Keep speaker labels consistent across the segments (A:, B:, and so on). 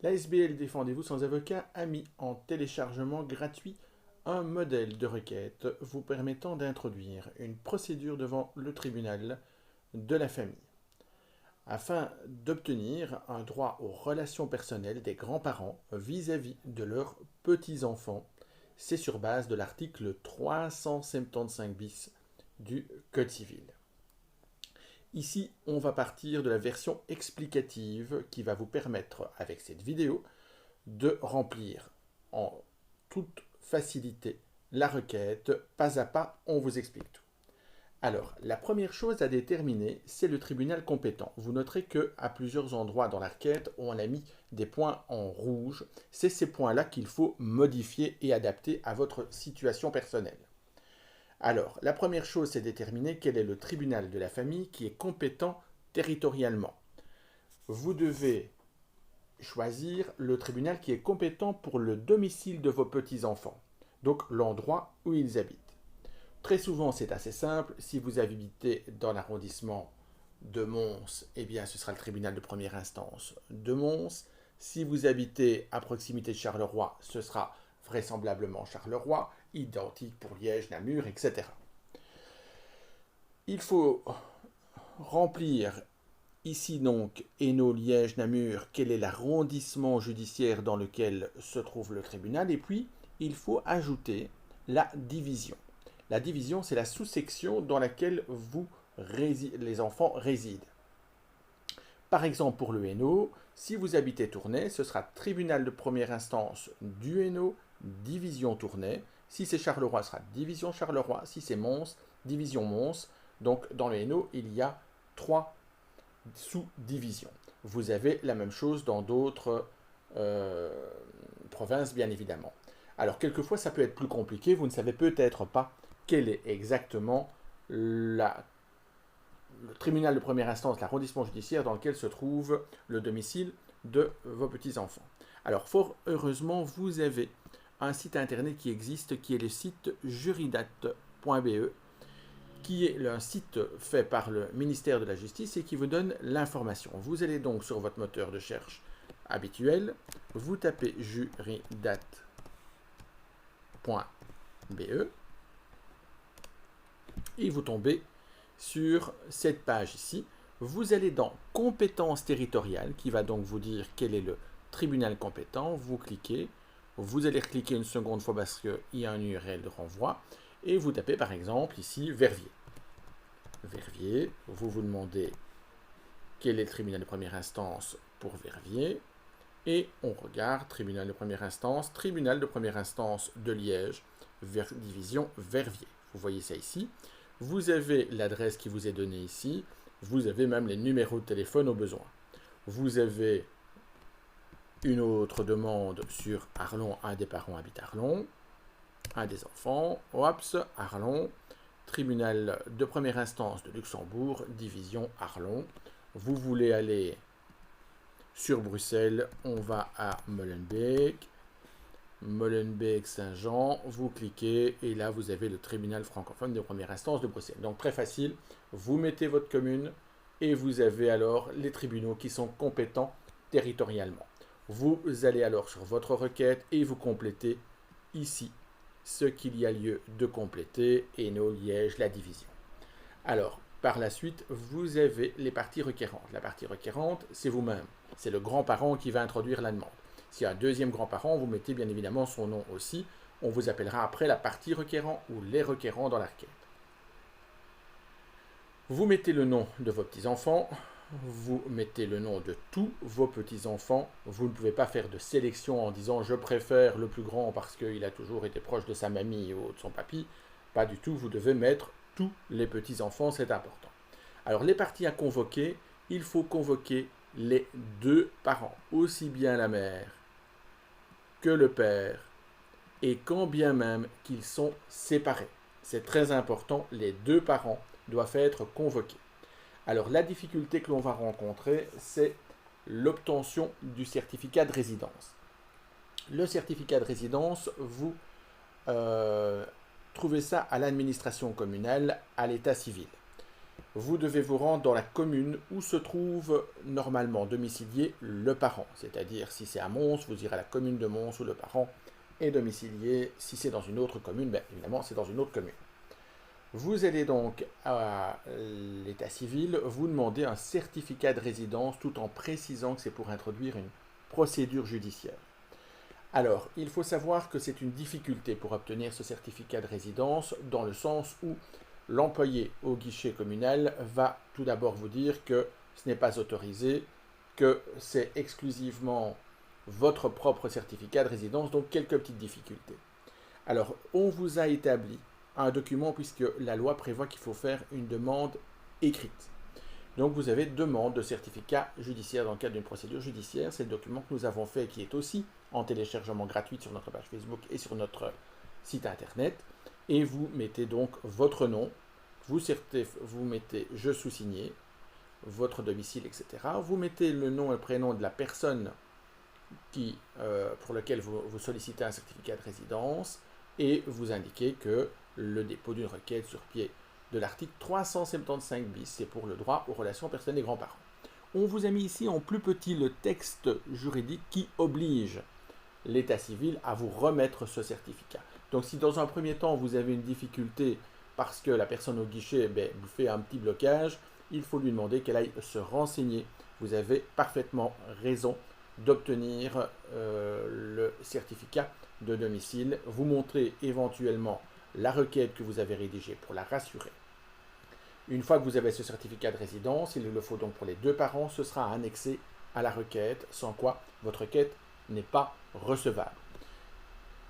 A: L'ASBL Défendez-vous sans avocat a mis en téléchargement gratuit un modèle de requête vous permettant d'introduire une procédure devant le tribunal de la famille afin d'obtenir un droit aux relations personnelles des grands-parents vis-à-vis de leurs petits-enfants. C'est sur base de l'article 375 bis du Code civil. Ici, on va partir de la version explicative qui va vous permettre, avec cette vidéo, de remplir en toute facilité la requête. Pas à pas, on vous explique tout. Alors, la première chose à déterminer, c'est le tribunal compétent. Vous noterez qu'à plusieurs endroits dans la requête, on a mis des points en rouge. C'est ces points-là qu'il faut modifier et adapter à votre situation personnelle. Alors, la première chose, c'est déterminer quel est le tribunal de la famille qui est compétent territorialement. Vous devez choisir le tribunal qui est compétent pour le domicile de vos petits-enfants, donc l'endroit où ils habitent. Très souvent, c'est assez simple. Si vous habitez dans l'arrondissement de Mons, eh bien, ce sera le tribunal de première instance de Mons. Si vous habitez à proximité de Charleroi, ce sera vraisemblablement Charleroi, identique pour Liège, Namur, etc. Il faut remplir ici donc Hainaut, Liège, Namur, quel est l'arrondissement judiciaire dans lequel se trouve le tribunal, et puis il faut ajouter la division. La division, c'est la sous-section dans laquelle les enfants résident. Par exemple, pour le Hainaut, si vous habitez Tournai, ce sera tribunal de première instance du Hainaut, division Tournai. Si c'est Charleroi, ce sera division Charleroi. Si c'est Mons, division Mons. Donc, dans le Hainaut, il y a 3 sous-divisions. Vous avez la même chose dans d'autres provinces, bien évidemment. Alors, quelquefois, ça peut être plus compliqué. Vous ne savez peut-être pas quel est exactement le tribunal de première instance, l'arrondissement judiciaire dans lequel se trouve le domicile de vos petits-enfants. Alors, fort heureusement, vous avez un site internet qui existe, qui est le site juridat.be, qui est un site fait par le ministère de la Justice et qui vous donne l'information. Vous allez donc sur votre moteur de recherche habituel, vous tapez juridat.be et vous tombez sur cette page ici. Vous allez dans compétences territoriales qui va donc vous dire quel est le tribunal compétent. Vous cliquez, vous allez cliquer une seconde fois parce qu'il y a un URL de renvoi et vous tapez par exemple ici Verviers. Verviers, vous vous demandez quel est le tribunal de première instance pour Verviers et on regarde tribunal de première instance de Liège, division Verviers. Vous voyez ça ici. Vous avez l'adresse qui vous est donnée ici. Vous avez même les numéros de téléphone au besoin. Vous avez une autre demande sur Arlon. Un des parents habite Arlon. Un des enfants. Oups, Arlon. Tribunal de première instance de Luxembourg, division Arlon. Vous voulez aller sur Bruxelles. On va à Molenbeek. Molenbeek-Saint-Jean, vous cliquez et là vous avez le tribunal francophone de première instance de Bruxelles. Donc très facile, vous mettez votre commune et vous avez alors les tribunaux qui sont compétents territorialement. Vous allez alors sur votre requête et vous complétez ici ce qu'il y a lieu de compléter, Hainaut, Liège, la division. Alors, par la suite, vous avez les parties requérantes. La partie requérante, c'est vous-même. C'est le grand-parent qui va introduire la demande. S'il y a un deuxième grand-parent, vous mettez bien évidemment son nom aussi. On vous appellera après la partie requérant ou les requérants dans la requête. Vous mettez le nom de vos petits-enfants, vous mettez le nom de tous vos petits-enfants. Vous ne pouvez pas faire de sélection en disant « je préfère le plus grand parce qu'il a toujours été proche de sa mamie ou de son papy ». Pas du tout, vous devez mettre tous les petits-enfants, c'est important. Alors les parties à convoquer, il faut convoquer les 2 parents, aussi bien la mère que le père, et quand bien même qu'ils sont séparés. C'est très important, les 2 parents doivent être convoqués. Alors la difficulté que l'on va rencontrer, c'est l'obtention du certificat de résidence. Le certificat de résidence, vous trouvez ça à l'administration communale, à l'état civil. vous devez vous rendre dans la commune où se trouve normalement domicilié le parent. C'est-à-dire, si c'est à Mons, vous irez à la commune de Mons où le parent est domicilié. Si c'est dans une autre commune, bien évidemment, c'est dans une autre commune. Vous allez donc à l'état civil, vous demandez un certificat de résidence tout en précisant que c'est pour introduire une procédure judiciaire. Alors, il faut savoir que c'est une difficulté pour obtenir ce certificat de résidence dans le sens où l'employé au guichet communal va tout d'abord vous dire que ce n'est pas autorisé, que c'est exclusivement votre propre certificat de résidence, donc quelques petites difficultés. Alors, on vous a établi un document puisque la loi prévoit qu'il faut faire une demande écrite. Donc vous avez demande de certificat judiciaire dans le cadre d'une procédure judiciaire. C'est le document que nous avons fait qui est aussi en téléchargement gratuit sur notre page Facebook et sur notre site internet. Et vous mettez donc votre nom, vous mettez je sous-signé, votre domicile, etc. Vous mettez le nom et le prénom de la personne pour laquelle vous sollicitez un certificat de résidence et vous indiquez que le dépôt d'une requête sur pied de l'article 375 bis, c'est pour le droit aux relations personnelles des grands-parents. On vous a mis ici en plus petit le texte juridique qui oblige l'état civil à vous remettre ce certificat. Donc si dans un premier temps vous avez une difficulté parce que la personne au guichet vous fait un petit blocage, il faut lui demander qu'elle aille se renseigner. Vous avez parfaitement raison d'obtenir le certificat de domicile. Vous montrez éventuellement la requête que vous avez rédigée pour la rassurer. Une fois que vous avez ce certificat de résidence, il le faut donc pour les deux parents, ce sera annexé à la requête, sans quoi votre requête n'est pas recevable.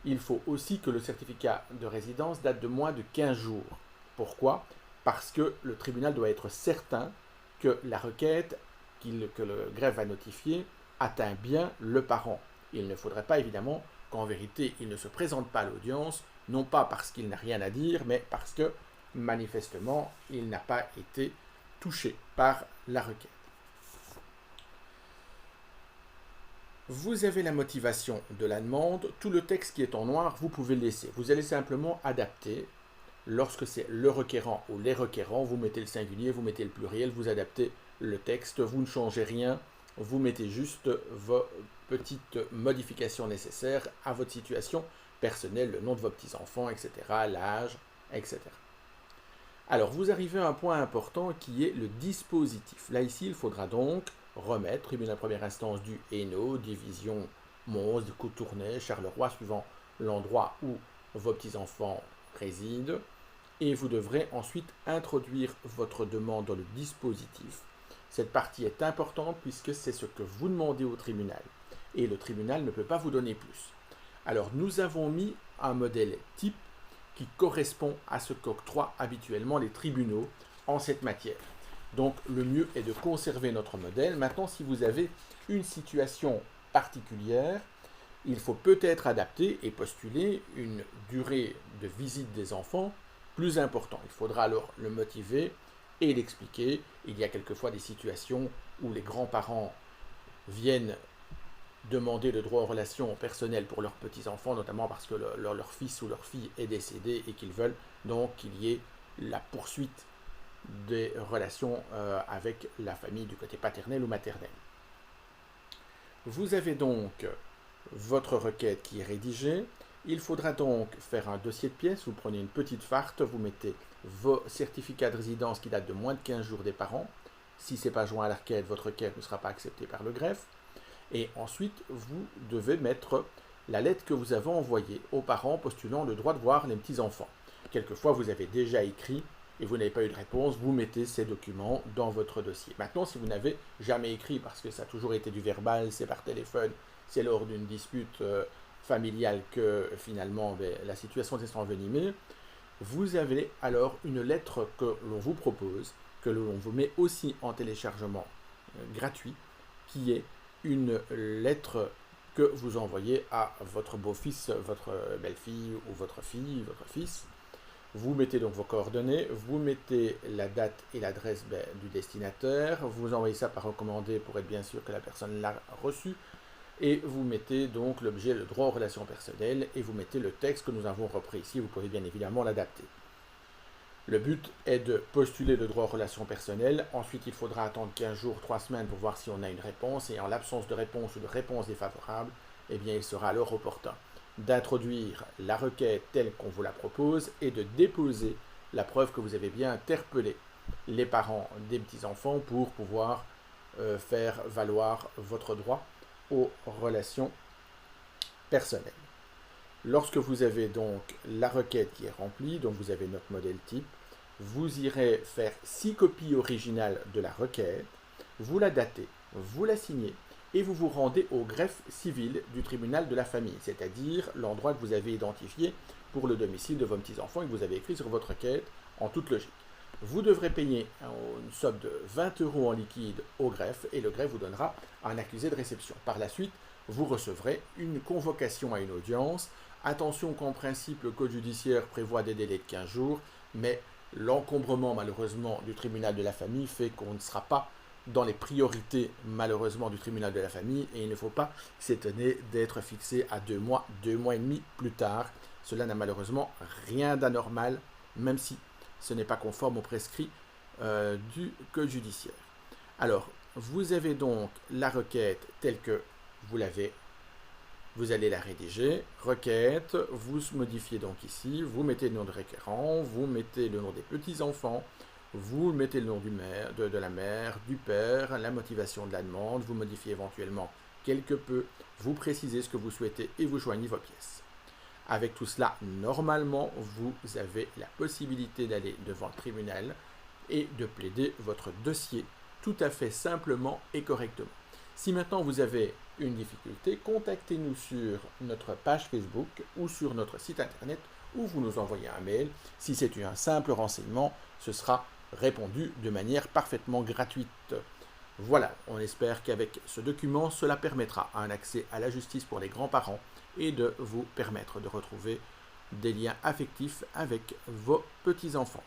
A: Il faut aussi que le certificat de résidence date de moins de 15 jours. Pourquoi? Parce que le tribunal doit être certain que la requête que le greffe va notifier atteint bien le parent. Il ne faudrait pas évidemment qu'en vérité il ne se présente pas à l'audience, non pas parce qu'il n'a rien à dire, mais parce que manifestement il n'a pas été touché par la requête. Vous avez la motivation de la demande, tout le texte qui est en noir, vous pouvez le laisser. Vous allez simplement adapter, lorsque c'est le requérant ou les requérants, vous mettez le singulier, vous mettez le pluriel, vous adaptez le texte, vous ne changez rien, vous mettez juste vos petites modifications nécessaires à votre situation personnelle, le nom de vos petits-enfants, etc., l'âge, etc. Alors, vous arrivez à un point important qui est le dispositif. Là, ici, il faudra donc remettre, tribunal première instance du Hainaut, division Mons, du Cotournai, Charleroi, suivant l'endroit où vos petits-enfants résident. Et vous devrez ensuite introduire votre demande dans le dispositif. Cette partie est importante puisque c'est ce que vous demandez au tribunal. Et le tribunal ne peut pas vous donner plus. Alors, nous avons mis un modèle type qui correspond à ce qu'octroient habituellement les tribunaux en cette matière. Donc, le mieux est de conserver notre modèle. Maintenant, si vous avez une situation particulière, il faut peut-être adapter et postuler une durée de visite des enfants plus importante. Il faudra alors le motiver et l'expliquer. Il y a quelquefois des situations où les grands-parents viennent demander le droit aux relations personnelles pour leurs petits-enfants, notamment parce que leur fils ou leur fille est décédé et qu'ils veulent donc qu'il y ait la poursuite des relations avec la famille du côté paternel ou maternel. Vous avez donc votre requête qui est rédigée. Il faudra donc faire un dossier de pièces. Vous prenez une petite farte, vous mettez vos certificats de résidence qui datent de moins de 15 jours des parents. Si ce n'est pas joint à la requête, votre requête ne sera pas acceptée par le greffe. Et ensuite, vous devez mettre la lettre que vous avez envoyée aux parents postulant le droit de voir les petits-enfants. Quelquefois, vous avez déjà écrit et vous n'avez pas eu de réponse, vous mettez ces documents dans votre dossier. Maintenant, si vous n'avez jamais écrit, parce que ça a toujours été du verbal, c'est par téléphone, c'est lors d'une dispute familiale que finalement la situation s'est envenimée, vous avez alors une lettre que l'on vous propose, que l'on vous met aussi en téléchargement gratuit, qui est une lettre que vous envoyez à votre beau-fils, votre belle-fille ou votre fille, votre fils. Vous mettez donc vos coordonnées, vous mettez la date et l'adresse du destinataire, vous envoyez ça par recommandé pour être bien sûr que la personne l'a reçu, et vous mettez donc l'objet, le droit aux relations personnelles, et vous mettez le texte que nous avons repris ici, vous pouvez bien évidemment l'adapter. Le but est de postuler le droit aux relations personnelles. Ensuite, il faudra attendre 15 jours, 3 semaines pour voir si on a une réponse. Et en l'absence de réponse ou de réponse défavorable, eh bien, il sera alors opportun d'introduire la requête telle qu'on vous la propose et de déposer la preuve que vous avez bien interpellé les parents des petits-enfants pour pouvoir faire valoir votre droit aux relations personnelles. Lorsque vous avez donc la requête qui est remplie, donc vous avez notre modèle type, vous irez faire 6 copies originales de la requête, vous la datez, vous la signez et vous vous rendez au greffe civil du tribunal de la famille, c'est-à-dire l'endroit que vous avez identifié pour le domicile de vos petits-enfants et que vous avez écrit sur votre requête en toute logique. Vous devrez payer une somme de 20 € en liquide au greffe et le greffe vous donnera un accusé de réception. Par la suite, vous recevrez une convocation à une audience. Attention qu'en principe, le code judiciaire prévoit des délais de 15 jours, mais l'encombrement malheureusement du tribunal de la famille fait qu'on ne sera pas dans les priorités malheureusement du tribunal de la famille et il ne faut pas s'étonner d'être fixé à 2 mois, 2 mois et demi plus tard. Cela n'a malheureusement rien d'anormal, même si ce n'est pas conforme aux prescrits du code judiciaire. Alors, vous avez donc la requête telle que vous allez la rédiger, requête, vous modifiez donc ici, vous mettez le nom de requérant, vous mettez le nom des petits-enfants, vous mettez le nom de la mère, du père, la motivation de la demande, vous modifiez éventuellement quelque peu, vous précisez ce que vous souhaitez et vous joignez vos pièces. Avec tout cela, normalement, vous avez la possibilité d'aller devant le tribunal et de plaider votre dossier tout à fait simplement et correctement. Si maintenant vous avez une difficulté, contactez-nous sur notre page Facebook ou sur notre site internet ou vous nous envoyez un mail. Si c'est un simple renseignement, ce sera répondu de manière parfaitement gratuite. Voilà, on espère qu'avec ce document, cela permettra un accès à la justice pour les grands-parents et de vous permettre de retrouver des liens affectifs avec vos petits-enfants.